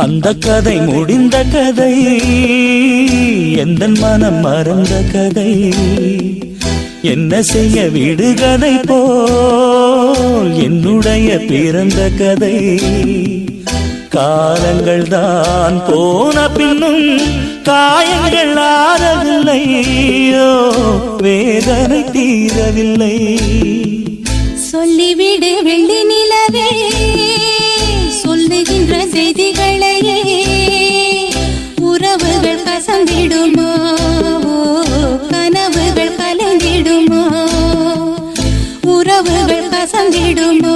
அந்த கதை முடிந்த கதை, எந்தன் மனம் மறந்த கதை. என்ன செய்ய விடுகதை போல் என்னுடைய பிறந்த கதை. காலங்கள் தான் போன பின்னும் காயங்கள் ஆறவில்லையோ, வேதனை தீரவில்லை. சொல்லிவிடு வெள்ளி நிலவே, சொல்லுகின்ற செய்திகளையே. உறவுகள் கசந்திடுமோ, கனவுகள் கலந்திடுமோ, உறவுகள் கசந்திடுமோ.